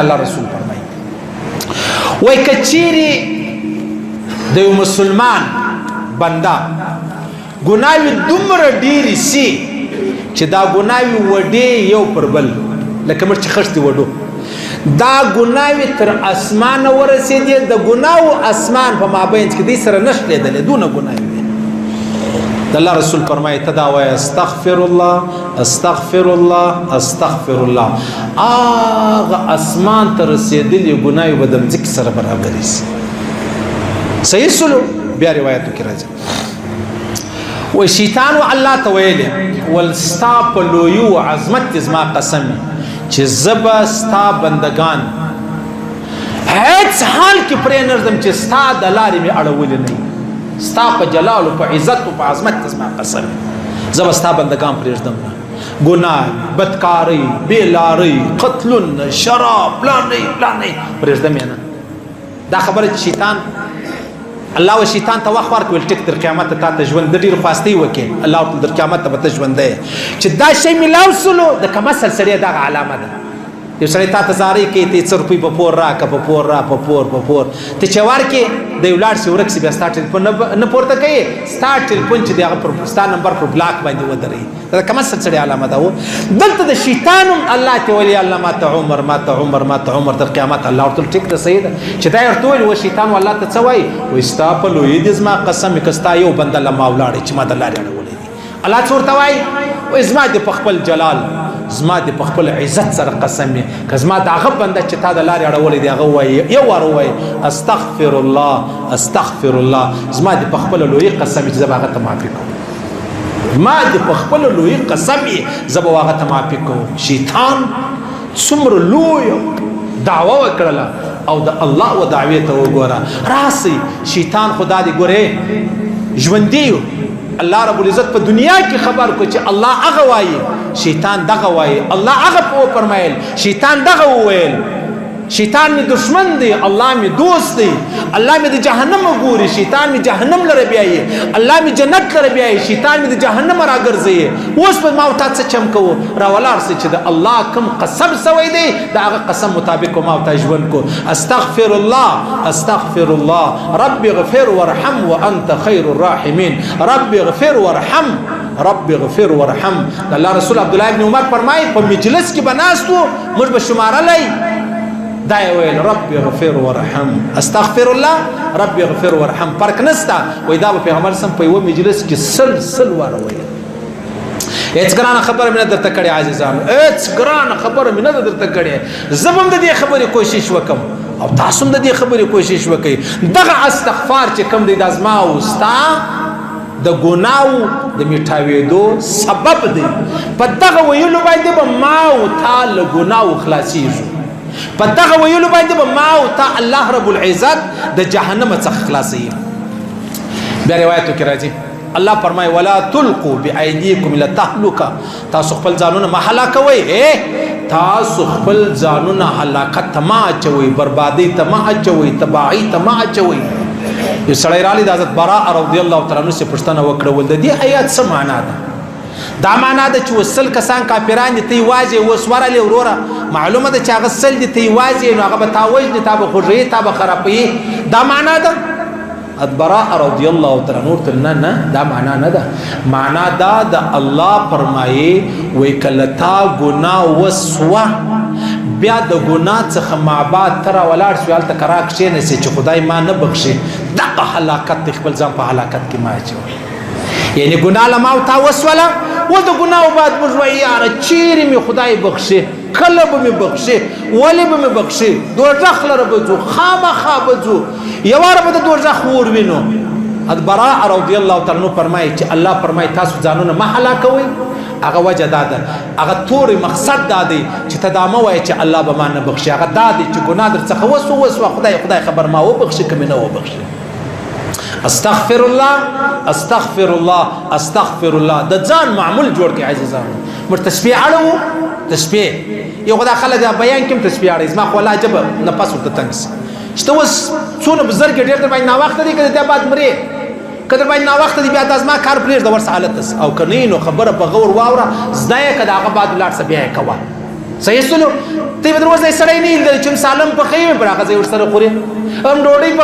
الله رسول فرمایي وای کچيري د یو مسلمان بندا ګناوي دومره ډېرې سي چې دا ګناوي وډې یو پر بل لکه موږ چې خښتې وډو دا ګناوي تر اسمانه ورسېدې د ګناو اسمان په مابین کې دې سره نشلېدلې دونه ګناوي دي د الله رسول فرمایي ته دا وایه استغفر الله استغفر الله استغفر الله هغه اسمان ته رسېدلې ګناوي به د مځکې سره برابرې سي صحیح سلو بیا روایتو کې راځي و شیطان و الله ته ویلې ول ستا په لویو عظمت زما قسم چې زبا ستا بندگان هیڅ حال کې پرې نردم چې ستا د لارې مې اړولې نه ستا په جلال او په عزت او په عظمت زما قسم زبا ستا بندگان پرېږدم نه ګناه بدکاری بیلاری قتلون شراب پلانې پرېږدم نه دا خبره چې شیطان الله و شیطان ته وخت ورکول ټیک تر قیامت ته ته ژوند د ډیر خواستي وکي الله تر قیامت ته به ژوند دی چې دا شی ملاو سلو د کمسل سره دا علامه ده یو سړی تا ته زاري کې ته 100 روپۍ په پور را کا په پور را په پور ته چوار کې د یو لاړ سی ورک سی بیا سٹارټ ټلیفون نه پورته کوي سٹارټ ټلیفون چې دغه پر ستا نمبر پر بلاک باندې ودرې دا کمسل سره علامه ده دلته د شیطان الله ته ولي الله ما ته عمر تر قیامت الله ورته ټیک ده صحیح ده چې دا ورته وي و شیطان والله ته څه وایي و استا په لوی د زما قسم کستا یو بنده لما ولاړ چې ما د لارې اړولې دي الله څورته وایي و زما د خپل جلال زما د خپل عزت سره قسم که زما د هغه بنده چې تا د لارې اړولې دی هغه وایي یو وار وایي استغفر الله زما د خپل لوی قسم چې زما هغه ته معافي کوم ما د خپل لوی قسم زما هغه ته معافي کوم شیطان څومره لوی دعوه وکړله او د الله و دعوی ته وګوره راسي شیطان خدا دې ګوره ژوندی الله رب العزت په دنیا کې خبر کو چې الله هغه وایي شیطان دغه وایي الله هغه په فرمایل شیطان دغه وویل شیطان می دشمن دی الله می دوست دی الله می د جهنم ګوري شیطان می جهنم لره بیایي الله می جنت لره بیایي شیطان می د جهنم راګرځي اوس په ما ته څه چمکو را ولار سي چې د الله کوم قسم سوی دی دا هغه قسم مطابق ما ته ژوند کو استغفر الله رب اغفر وارحم وانت خير الراحمين رب اغفر وارحم الله رسول عبد الله ابن عمر فرمایي په مجلس کې بناستو موږ به شماره لای دا ویل رب اغفر وارحم استغفر الله رب اغفر وارحم فرق نستا وای دا پیغمبر سم په یو مجلس کې سل وار ویل هیڅ ګرانه خبره مې نه درته کړې عزیزانو هیڅ ګرانه خبره مې نه درته کړې زبم د دې خبرې کوشش وکم او تاسو هم د دې خبرې کوشش وکړئ دغه استغفار چې کوم دی د ازما او ستا د ګناو د میټاوېدو سبب دی په دغه ویلو باندې به ما او تا له ګناو خلاصېږو په دغه ویلو باندې به ما او تا الله رب العزت د جهنم څخه خلاصوي بیا روایتو کې راځي الله فرمایي ولا تلقوا بأيديكم الى التهلكه تاسو خپل ځانونه ما هلاکوي تاسو خپل ځانونه هلاکت ته ما اچوي بربادي ته ما اچوي تباہي ته ما اچوي یو سړی رالی د حضرت براء رضی الله تعالی عنہ څخه پوښتنه وکړه ول د دې آیات څه معنا ده دا معنا ده چې وسل کسان کافران دي ته واځي وسورلې وروره معلومه ده چې هغه سل دي ته واځي نو هغه به تاوج دي تابه خوږی تابه خرابي دا معنا ده براء رضی الله تعالی عنہ نه دا معنا نه ده معنا دا د الله فرمایي وای کله تا ګناه وسوه بیا د ګناه څخه معباد تر ولاړ شو الته کراک شي نه چې خدای ما نه بخشي دغه هلاکت خپل ځان په هلاکت کې ما اچوي یعنی ګناه لما او تا وسوله و د ګناه بعد بجوي یار چیرې می خدای بخشي کله به می بخشي ولی به می بخشي دوزخ لره بځو خامخا بځو یوار به د دوزخ ور وینو براء رضی الله تعالی عنہ فرمایي چې الله فرمایي تاسو ځانونه ما هلاکوي هغه وجه دا ده هغه تور مقصد دا دی چې تدامه وای چې الله به ما نه بخشي هغه دا دی چې ګناه در څخه وسو خدای خبر ما و بخشي کمه نه و بخشي استغفر الله د ځان معمول جوړ کې عزیزانو مر تسبیح اړو تسبیح یو خدای خلک بیان کوم تسبیح اړ اسما خو الله جب نه پس ورته تنګس شته وس څونه بزرګ ډېر تر باندې نا وخت دی کله ته بعد مري کله باندې نا وخت دی بیا تاسو ما کار پرېږ د ورس حالت او کني نو خبره په غور واوره زدايه کدا هغه بعد لاړ سبیا کوا صحیح سلو ته به دروازه سړی نه لیدل چې سالم په خیمه پر هغه ځای ورسره خوري هم ډوډۍ